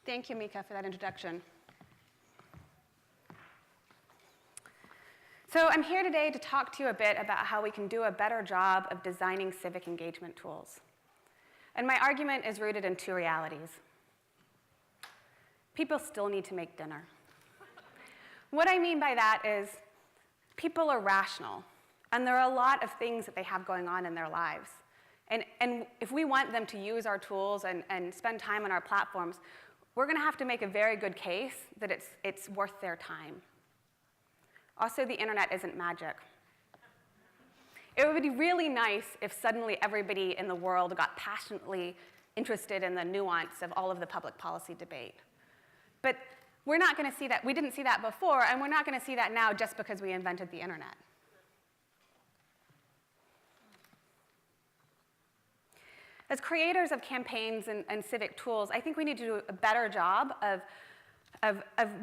Thank you, Mika, for that introduction. So I'm here today to talk to you a bit about how we can do a better job of designing civic engagement tools. And my argument is rooted in two realities. People still need to make dinner. What I mean by that is people are rational, and there are a lot of things that they have going on in their lives. And if we want them to use our tools and spend time on our platforms, we're going to have to make a very good case that it's worth their time. Also, the internet isn't magic. It would be really nice if suddenly everybody in the world got passionately interested in the nuance of all of the public policy debate. But we're not going to see that. We didn't see that before, and we're not going to see that now just because we invented the internet. As creators of campaigns and civic tools, I think we need to do a better job of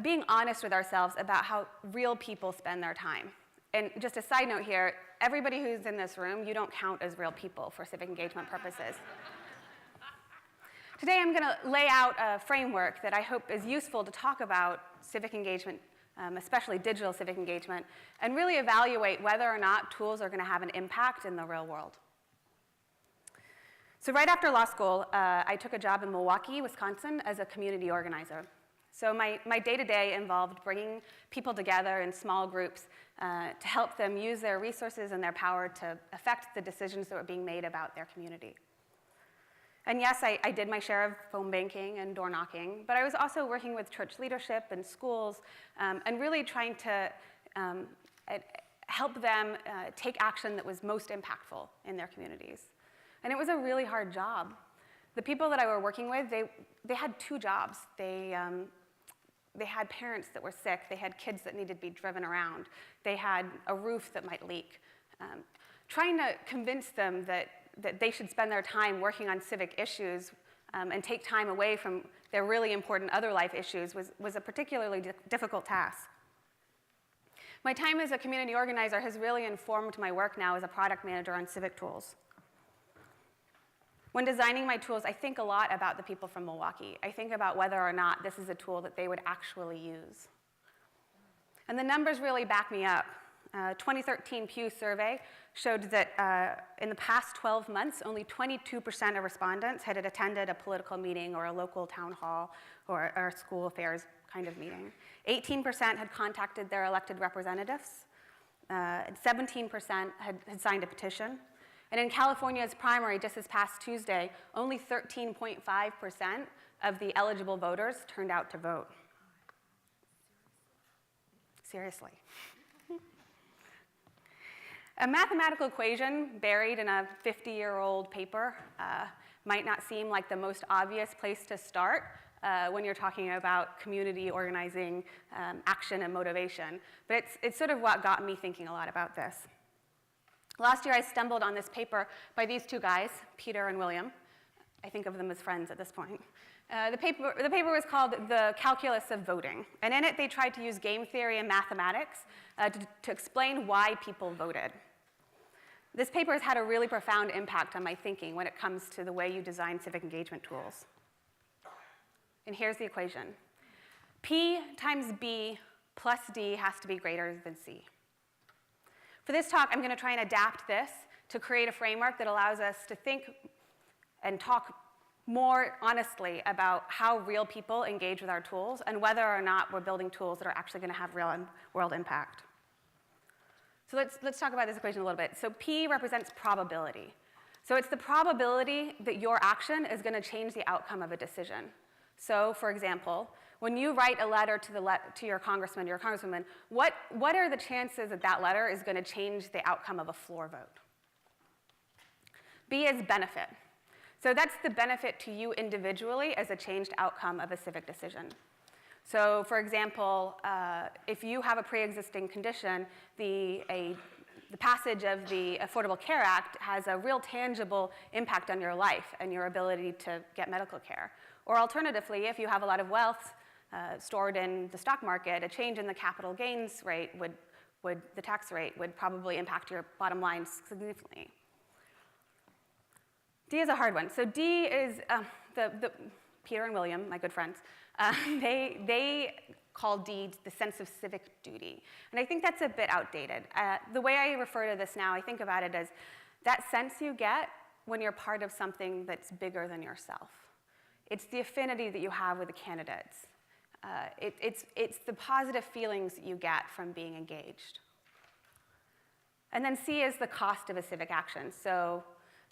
being honest with ourselves about how real people spend their time. And just a side note here, everybody who's in this room, you don't count as real people for civic engagement purposes. Today I'm going to lay out a framework that I hope is useful to talk about civic engagement, especially digital civic engagement, and really evaluate whether or not tools are going to have an impact in the real world. So right after law school, I took a job in Milwaukee, Wisconsin as a community organizer. So my day-to-day involved bringing people together in small groups to help them use their resources and their power to affect the decisions that were being made about their community. And yes, I did my share of phone banking and door knocking, but I was also working with church leadership and schools and really trying to help them take action that was most impactful in their communities. And it was a really hard job. The people that I were working with, they had two jobs. They had parents that were sick. They had kids that needed to be driven around. They had a roof that might leak. Trying to convince them that they should spend their time working on civic issues and take time away from their really important other life issues was a particularly difficult task. My time as a community organizer has really informed my work now as a product manager on civic tools. When designing my tools, I think a lot about the people from Milwaukee. I think about whether or not this is a tool that they would actually use. And the numbers really back me up. 2013 Pew survey showed that in the past 12 months, only 22% of respondents had attended a political meeting or a local town hall or a school affairs kind of meeting. 18% had contacted their elected representatives. 17% had signed a petition. And in California's primary just this past Tuesday, only 13.5% of the eligible voters turned out to vote. Seriously. A mathematical equation buried in a 50-year-old paper might not seem like the most obvious place to start when you're talking about community organizing, action, and motivation. But it's sort of what got me thinking a lot about this. Last year, I stumbled on this paper by these two guys, Peter and William. I think of them as friends at this point. The paper was called The Calculus of Voting. And in it, they tried to use game theory and mathematics to explain why people voted. This paper has had a really profound impact on my thinking when it comes to the way you design civic engagement tools. And here's the equation. P times B plus D has to be greater than C. For this talk, I'm going to try and adapt this to create a framework that allows us to think and talk more honestly about how real people engage with our tools and whether or not we're building tools that are actually going to have real world impact. So let's talk about this equation a little bit. So P represents probability. So it's the probability that your action is going to change the outcome of a decision. So, for example, when you write a letter to your congressman or your congresswoman, what are the chances that that letter is going to change the outcome of a floor vote? B is benefit. So that's the benefit to you individually as a changed outcome of a civic decision. So, for example, if you have a pre-existing condition, the passage of the Affordable Care Act has a real tangible impact on your life and your ability to get medical care. Or alternatively, if you have a lot of wealth stored in the stock market, a change in the capital gains rate the tax rate would probably impact your bottom line significantly. D is a hard one. So D is Peter and William, my good friends, They call deeds the sense of civic duty. And I think that's a bit outdated. The way I refer to this now, I think about it as that sense you get when you're part of something that's bigger than yourself. It's the affinity that you have with the candidates. It's the positive feelings that you get from being engaged. And then C is the cost of a civic action. So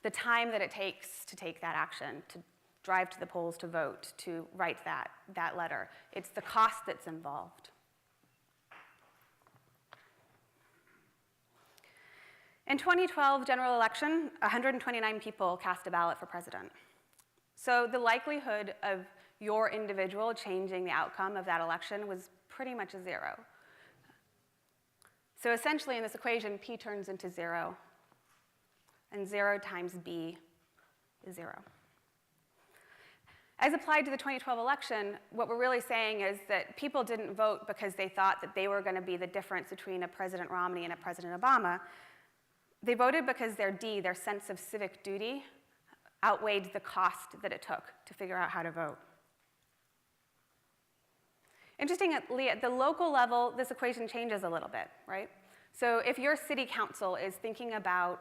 the time that it takes to take that action, to drive to the polls to vote, to write that letter. It's the cost that's involved. In 2012 general election, 129 people cast a ballot for president. So the likelihood of your individual changing the outcome of that election was pretty much a zero. So essentially in this equation, P turns into 0, and 0 times B is 0. As applied to the 2012 election, what we're really saying is that people didn't vote because they thought that they were going to be the difference between a President Romney and a President Obama. They voted because their D, their sense of civic duty, outweighed the cost that it took to figure out how to vote. Interestingly, at the local level, this equation changes a little bit, right? So if your city council is thinking about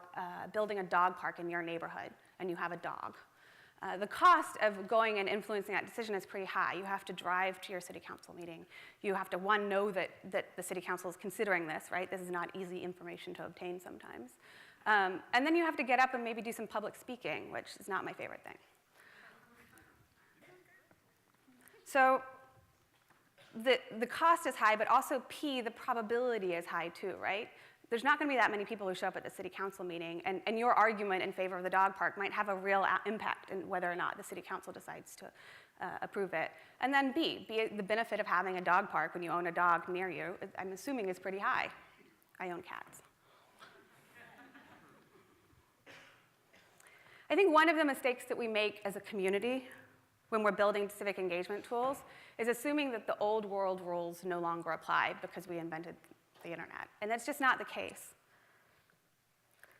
building a dog park in your neighborhood, and you have a dog, the cost of going and influencing that decision is pretty high. You have to drive to your city council meeting. You have to, one, know that the city council is considering this, right? This is not easy information to obtain sometimes. And then you have to get up and maybe do some public speaking, which is not my favorite thing. So the cost is high, but also P, the probability is high too, right? There's not going to be that many people who show up at the city council meeting, and your argument in favor of the dog park might have a real impact in whether or not the city council decides to approve it. And then B, the benefit of having a dog park when you own a dog near you, I'm assuming is pretty high. I own cats. I think one of the mistakes that we make as a community when we're building civic engagement tools is assuming that the old world rules no longer apply because we invented the internet. And that's just not the case.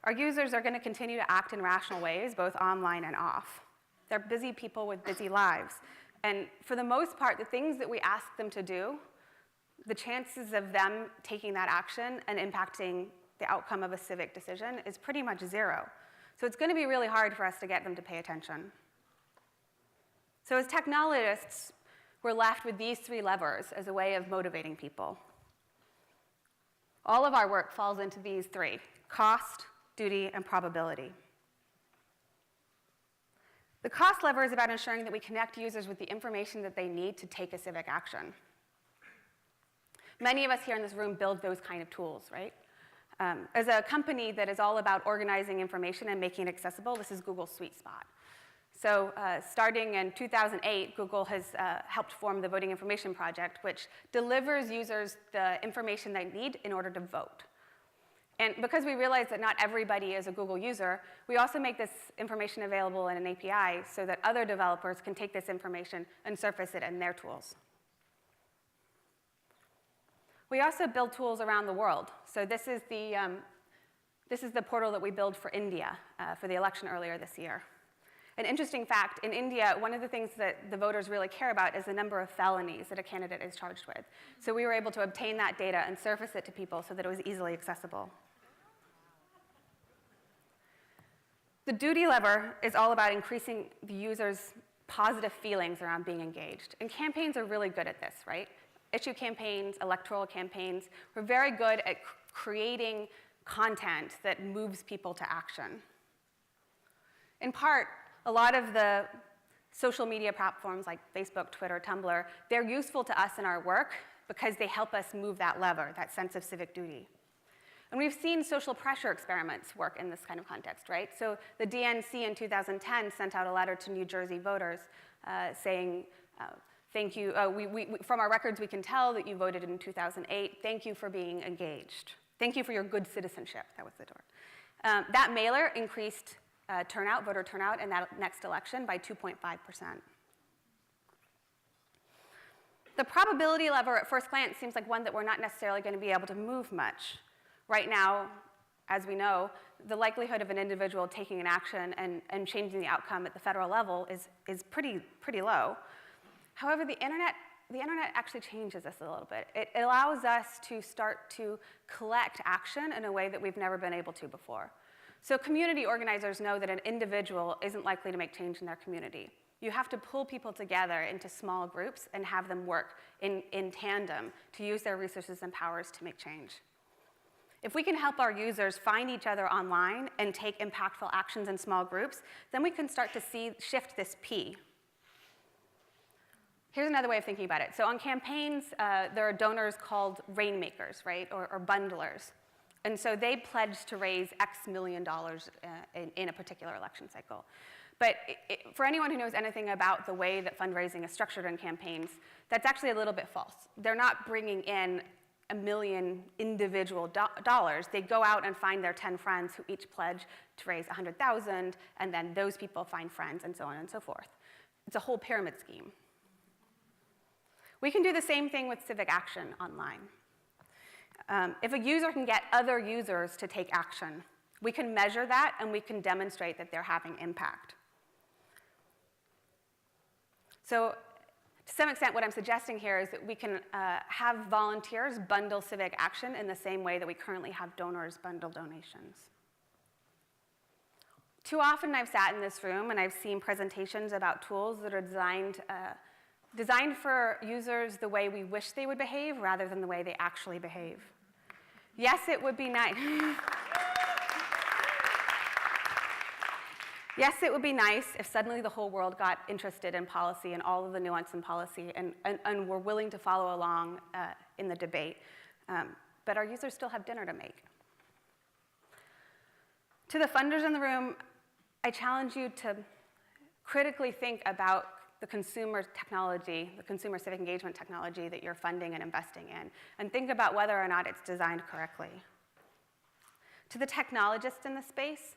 Our users are going to continue to act in rational ways, both online and off. They're busy people with busy lives. And for the most part, the things that we ask them to do, the chances of them taking that action and impacting the outcome of a civic decision is pretty much 0. So it's going to be really hard for us to get them to pay attention. So as technologists, we're left with these 3 levers as a way of motivating people. All of our work falls into these 3: cost, duty, and probability. The cost lever is about ensuring that we connect users with the information that they need to take a civic action. Many of us here in this room build those kind of tools, right? As a company that is all about organizing information and making it accessible, this is Google's sweet spot. So starting in 2008, Google has helped form the Voting Information Project, which delivers users the information they need in order to vote. And because we realize that not everybody is a Google user, we also make this information available in an API so that other developers can take this information and surface it in their tools. We also build tools around the world. So this is the portal that we built for India for the election earlier this year. An interesting fact, in India, one of the things that the voters really care about is the number of felonies that a candidate is charged with. So we were able to obtain that data and surface it to people so that it was easily accessible. The duty lever is all about increasing the user's positive feelings around being engaged. And campaigns are really good at this, right? Issue campaigns, electoral campaigns, we're very good at creating content that moves people to action. In part, a lot of the social media platforms like Facebook, Twitter, Tumblr, they're useful to us in our work because they help us move that lever, that sense of civic duty. And we've seen social pressure experiments work in this kind of context, right? So the DNC in 2010 sent out a letter to New Jersey voters saying, thank you, from our records we can tell that you voted in 2008. Thank you for being engaged. Thank you for your good citizenship. That was the word. That mailer increased voter turnout in that next election by 2.5%. The probability lever at first glance seems like one that we're not necessarily going to be able to move much. Right now, as we know, the likelihood of an individual taking an action and changing the outcome at the federal level is pretty low. However, the internet actually changes this a little bit. It allows us to start to collect action in a way that we've never been able to before. So community organizers know that an individual isn't likely to make change in their community. You have to pull people together into small groups and have them work in tandem to use their resources and powers to make change. If we can help our users find each other online and take impactful actions in small groups, then we can start to shift this P. Here's another way of thinking about it. So on campaigns, there are donors called rainmakers, right, or bundlers. And so they pledge to raise X million dollars in a particular election cycle. But for anyone who knows anything about the way that fundraising is structured in campaigns, that's actually a little bit false. They're not bringing in $1 million individual dollars. They go out and find their 10 friends who each pledge to raise 100,000, and then those people find friends, and so on and so forth. It's a whole pyramid scheme. We can do the same thing with civic action online. If a user can get other users to take action, we can measure that and we can demonstrate that they're having impact. So to some extent, what I'm suggesting here is that we can have volunteers bundle civic action in the same way that we currently have donors bundle donations. Too often I've sat in this room and I've seen presentations about tools that are designed for users the way we wish they would behave rather than the way they actually behave. Yes, it would be nice. Yes, it would be nice if suddenly the whole world got interested in policy and all of the nuance in policy and were willing to follow along in the debate. But our users still have dinner to make. To the funders in the room, I challenge you to critically think about the consumer technology, the consumer civic engagement technology that you're funding and investing in, and think about whether or not it's designed correctly. To the technologists in the space,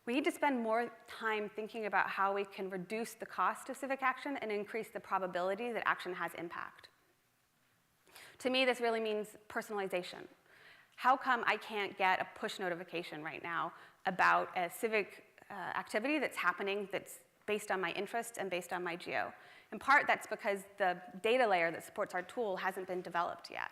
we need to spend more time thinking about how we can reduce the cost of civic action and increase the probability that action has impact. To me, this really means personalization. How come I can't get a push notification right now about a civic activity that's happening that's based on my interests and based on my geo? In part, that's because the data layer that supports our tool hasn't been developed yet.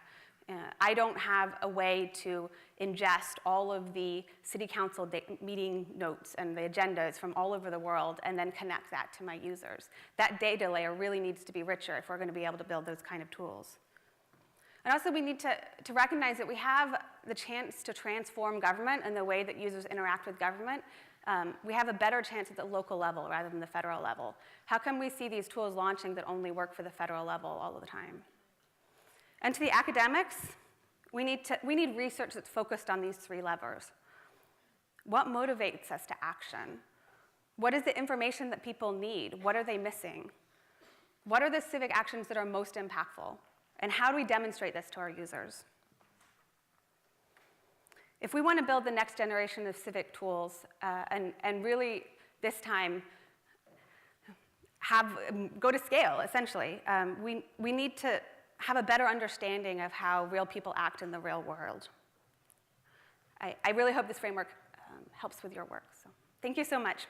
I don't have a way to ingest all of the city council meeting notes and the agendas from all over the world and then connect that to my users. That data layer really needs to be richer if we're going to be able to build those kind of tools. And also, we need to recognize that we have the chance to transform government and the way that users interact with government. We have a better chance at the local level rather than the federal level. How come we see these tools launching that only work for the federal level all of the time? And to the academics, we need research that's focused on these three levers. What motivates us to action? What is the information that people need? What are they missing? What are the civic actions that are most impactful? And how do we demonstrate this to our users? If we want to build the next generation of civic tools and really this time go to scale, essentially, we need to have a better understanding of how real people act in the real world. I really hope this framework helps with your work. So, thank you so much.